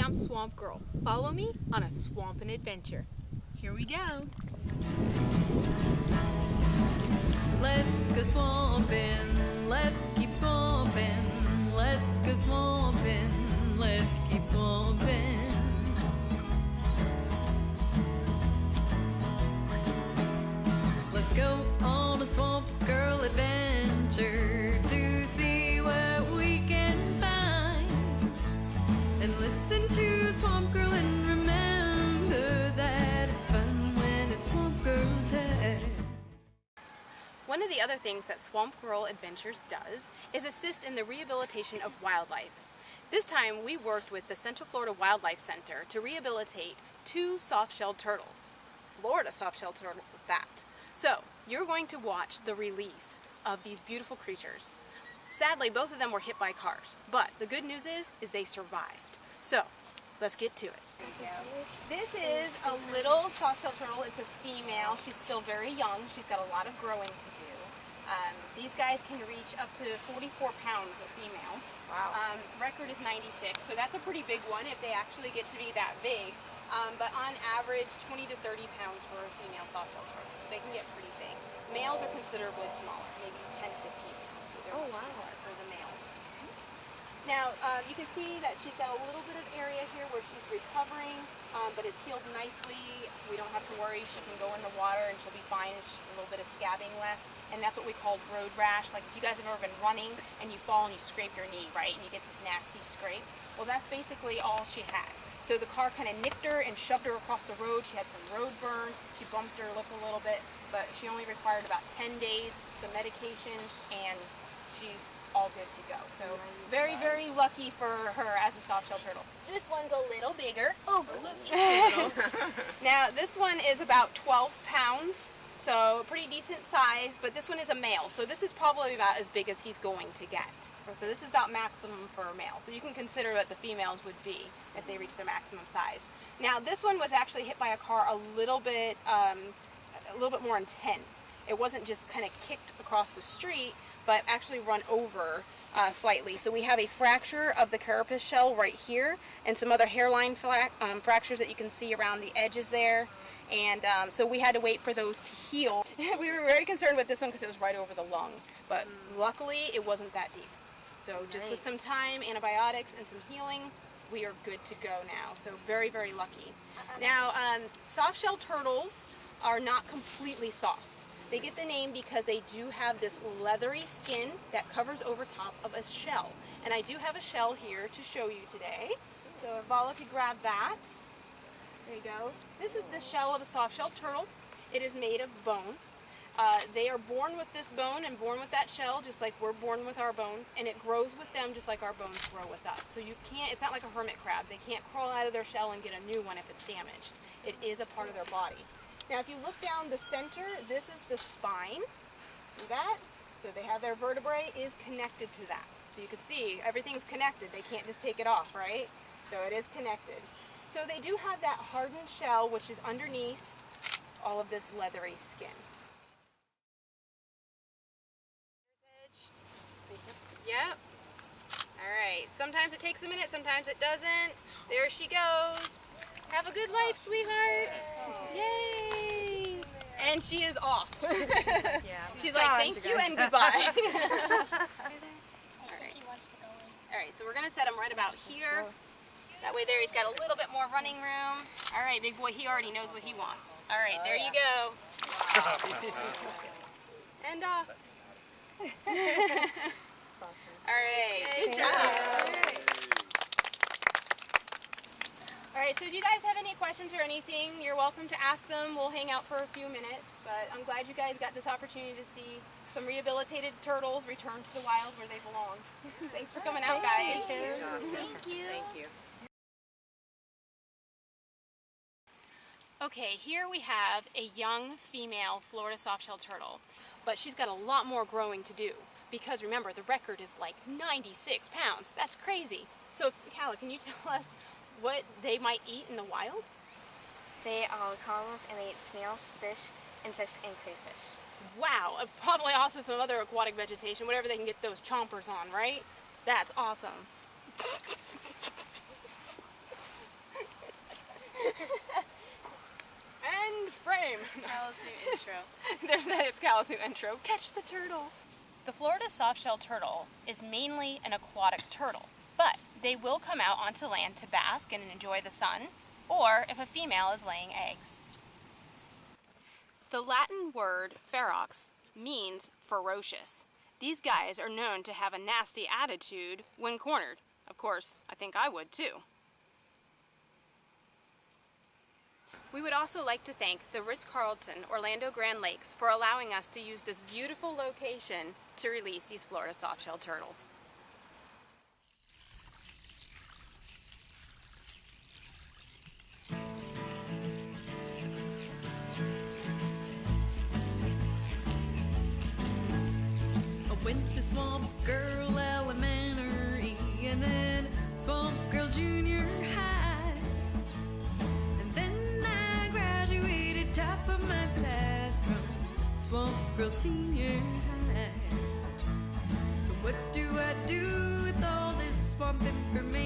I'm Swamp Girl. Follow me on a swampin' adventure. Here we go. Let's go swampin', let's keep swampin', let's go swampin', let's keep swampin'. Let's go on a Swamp Girl adventure to see what we can find. And listen to Swamp Girl and remember that it's fun when it's Swamp Girl time. One of the other things that Swamp Girl Adventures does is assist in the rehabilitation of wildlife. This time we worked with the Central Florida Wildlife Center to rehabilitate 2 soft-shelled turtles. Florida soft-shelled turtles at that. So, you're going to watch the release of these beautiful creatures. Sadly, both of them were hit by cars, but the good news is they survived. So, let's get to it. This is a little soft-shelled turtle. It's a female. She's still very young. She's got a lot of growing to do. These guys can reach up to 44 pounds a female. Wow. Record is 96, so that's a pretty big one if they actually get to be that big. But on average, 20 to 30 pounds for a female soft-shelled turtle. So they can get pretty big. Males are considerably smaller, maybe 10 to 15 pounds. So they're smaller for the males. Now, you can see that she's got a little bit of area here where she's recovering, but it's healed nicely. We don't have to worry. She can go in the water and she'll be fine. It's just a little bit of scabbing left, and that's what we call road rash. Like if you guys have ever been running and you fall and you scrape your knee, right, and you get this nasty scrape. Well, that's basically all she had. So the car kind of nipped her and shoved her across the road. She had some road burn. She bumped her lip a little bit, but she only required about 10 days, some medications, and she's all good to go. So very, very lucky for her as a soft-shell turtle. This one's a little bigger. Oh, now this one is about 12 pounds, so pretty decent size, but this one is a male. So this is probably about as big as he's going to get. So this is about maximum for a male. So you can consider what the females would be if they reach their maximum size. Now this one was actually hit by a car a little bit more intense. It wasn't just kind of kicked across the street, but actually run over slightly. So we have a fracture of the carapace shell right here, and some other hairline fractures that you can see around the edges there. And so we had to wait for those to heal. We were very concerned with this one because it was right over the lung, but luckily it wasn't that deep. So just with some time, antibiotics, and some healing, we are good to go now. So very, very lucky. Now, soft-shell turtles are not completely soft. They get the name because they do have this leathery skin that covers over top of a shell. And I do have a shell here to show you today. So if Vala could grab that. There you go. This is the shell of a soft-shelled turtle. It is made of bone. They are born with this bone and born with that shell, just like we're born with our bones, and it grows with them just like our bones grow with us. So you can't, it's not like a hermit crab. They can't crawl out of their shell and get a new one if it's damaged. It is a part of their body. Now if you look down the center, this is the spine. See that? So they have their vertebrae is connected to that. So you can see everything's connected. They can't just take it off, right? So it is connected. So they do have that hardened shell, which is underneath all of this leathery skin. Yep. Alright, sometimes it takes a minute, sometimes it doesn't. There she goes. Have a good life, sweetheart. Yay! And she is off. She's like, thank you and goodbye. Alright, so we're going to set him right about here. That way there he's got a little bit more running room. Alright, big boy, he already knows what he wants. Alright, there you go. And off. Alright, good job. Alright, so if you guys have any questions or anything, you're welcome to ask them. We'll hang out for a few minutes, but I'm glad you guys got this opportunity to see some rehabilitated turtles return to the wild where they belong. Thanks for coming out, guys. Thank you. Thank you. Okay, here we have a young female Florida softshell turtle, but she's got a lot more growing to do because remember, the record is like 96 pounds. That's crazy. So, Calla, can you tell us what they might eat in the wild? They are carnivores and they eat snails, fish, insects, and crayfish. Wow, probably also some other aquatic vegetation, whatever they can get those chompers on, right? That's awesome. intro. There's that Kalamazoo intro. Catch the turtle. The Florida softshell turtle is mainly an aquatic turtle, but they will come out onto land to bask and enjoy the sun, or if a female is laying eggs. The Latin word ferox means ferocious. These guys are known to have a nasty attitude when cornered. Of course, I think I would too. We would also like to thank the Ritz-Carlton Orlando Grand Lakes for allowing us to use this beautiful location to release these Florida softshell turtles. I went to Swamp Girl Elementary and then Swamp Girl Junior High. And then I graduated top of my class from Swamp Girl Senior High. So what do I do with all this swamp information?